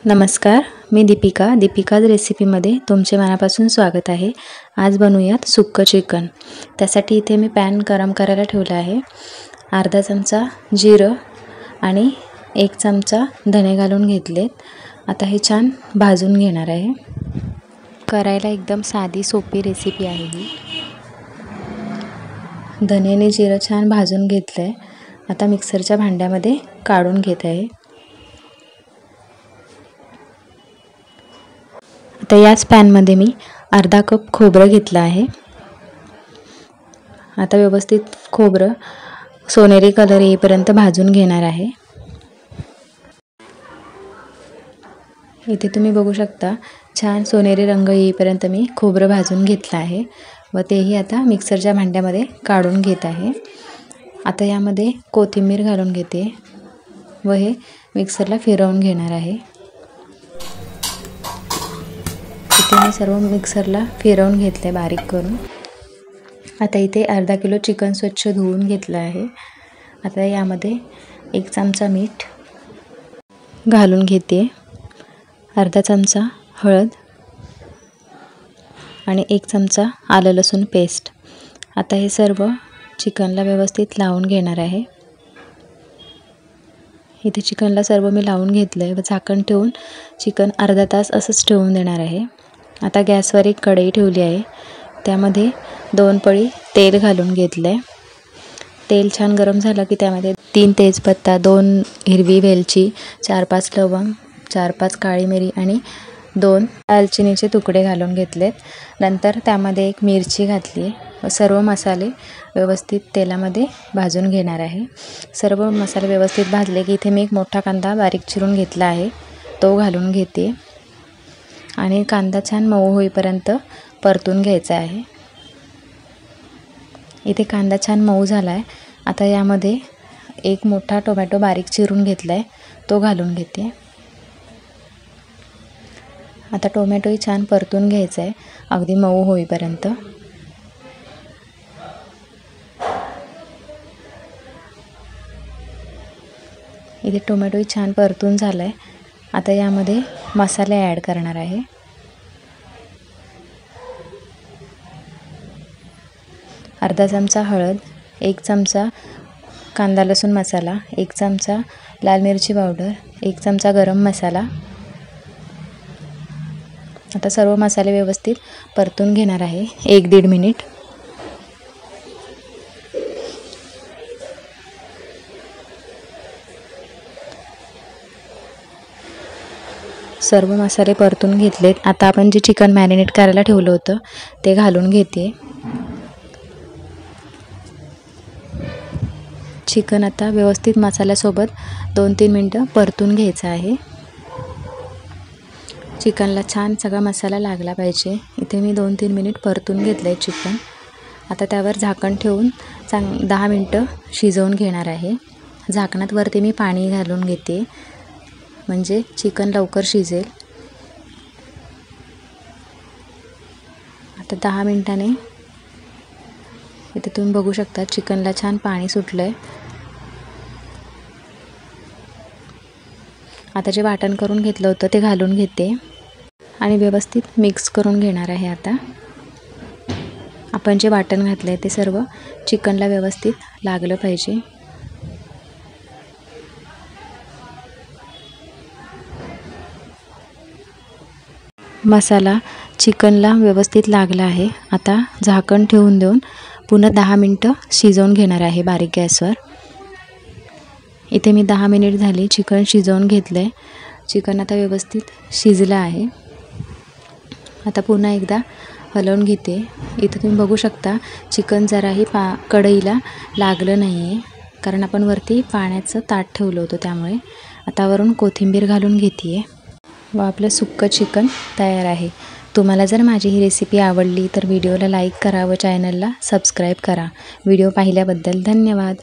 नमस्कार, मी दीपिकाज रेसिपीमध्ये तुमचे मनापासून स्वागत आहे। आज बनवूयात सुक्कं चिकन। त्यासाठी इथे मी पॅन गरम करायला ठेवला आहे। अर्धा चमचा जिरं आणि 1 चमचा धने घालून घेतलेत। आता हे छान भाजून घेणार आहे। करायला एकदम साधी सोपी रेसिपी आहे ही। धने आणि जिरं छान भाजून घेतलंय। आता मिक्सरच्या भांड्यामध्ये काढून घेत आहे। आता याच पॅनमध्ये मी अर्धा कप खोबरं घेतलं आहे। आता व्यवस्थित खोबरं सोनेरी कलर येईपर्यंत भाजून घेणार आहे। इथे तुम्ही बघू शकता छान सोनेरी रंग येईपर्यंत मी खोबरं भाजून घेतलं आहे व तेही आता मिक्सरच्या भांड्यामध्ये काढून घेत आहे। आता यामध्ये कोथिंबीर घालून घेते व हे मिक्सरला फिरवून घेणार आहे। इथे मी सर्व मिक्सरला फिरवून घेतले बारीक करून। आता इथे अर्धा किलो चिकन स्वच्छ धुवून घेतलं आहे। आता यामध्ये 1 चमचा मीठ घालून घेते, अर्धा चमचा हळद आणि 1 चमचा आलं लसूण पेस्ट। आता हे सर्व चिकनला व्यवस्थित लावून घेणार आहे। इथे चिकनला सर्व मी लावून घेतलंय व झाकण ठेवून चिकन अर्धा तास असंच ठेवून देणार आहे। आता गॅसवर एक कढई ठेवली आहे, त्यामध्ये 2 पळी तेल घालून घेतले। तेल छान गरम झालं की त्यामध्ये 3 तेजपत्ता, 2 हिरवी वेलची, 4-5 लवंग, 4-5 काळी मिरी आणि 2 दालचिनीचे तुकडे घालून घेतलेत। नंतर त्यामध्ये 1 मिरची घातली व सर्व मसाले व्यवस्थित तेलामध्ये भाजून घेणार आहे। सर्व मसाले व्यवस्थित भाजले की इथे मी 1 मोठा कांदा बारीक चिरून घेतला आहे, तो घालून घेते आणि कांदा छान मऊ होईपर्यंत परतून घ्यायचा आहे। इथे कांदा छान मऊ झाला आहे। आता यामध्ये 1 मोठा टोमॅटो बारीक चिरून घेतला आहे, तो घालून घेते। आता टोमॅटोही छान परतून घ्यायचा आहे अगदी मऊ होईपर्यंत। इथे टोमॅटोही छान परतून झाला आहे। आता यामध्ये मसाले ॲड करणार आहे। अर्धा चमचा हळद, 1 चमचा कांदा लसूण मसाला, 1 चमचा लाल मिरची पावडर, 1 चमचा गरम मसाला। आता सर्व मसाले व्यवस्थित परतून घेणार आहे 1-1.5 मिनिट। सर्व मसाले परतून घेतलेत। आता आपण जे चिकन मॅरिनेट करायला ठेवलं होतं ते घालून घेते। चिकन आता व्यवस्थित मसाल्यासोबत 2-3 मिनिटं परतून घ्यायचं आहे। चिकनला छान सगळा मसाला लागला पाहिजे। इथे मी 2-3 मिनिट परतून घेतलं आहे चिकन। आता त्यावर झाकण ठेवून 10 मिनिटं शिजवून घेणार आहे। झाकणात वरती मी पाणी घालून घेते म्हणजे चिकन लवकर शिजेल। आता 10 मिनिटांनी इथे तुम्ही बघू शकता चिकनला छान पाणी सुटलंय। आता जे वाटण करून घेतलं होतं ते घालून घेते आणि व्यवस्थित मिक्स करून घेणार आहे। आता आपण जे वाटण घातलंय ते सर्व चिकनला व्यवस्थित लागलं पाहिजे। मसाला चिकनला व्यवस्थित लागला आहे। आता झाकण ठेवून देऊन पुन्हा 10 मिनिटं शिजवून घेणार आहे बारीक गॅसवर। इथे मी 10 मिनिट झाली चिकन शिजवून घेतलं आहे। चिकन आता व्यवस्थित शिजलं आहे। आता पुन्हा एकदा हलवून घेते। इथे तुम्ही बघू शकता चिकन जराही कढईला लागलं नाही आहे, कारण आपण वरती पाण्याचं ताट ठेवलं होतं त्यामुळे। आता वरून कोथिंबीर घालून घेते व आपलं सुक्कं चिकन तयार आहे। तुम्हाला जर माझी ही रेसिपी आवडली तर व्हिडिओला लाईक करा व चॅनलला सबस्क्राईब करा। व्हिडिओ पाहिल्याबद्दल धन्यवाद।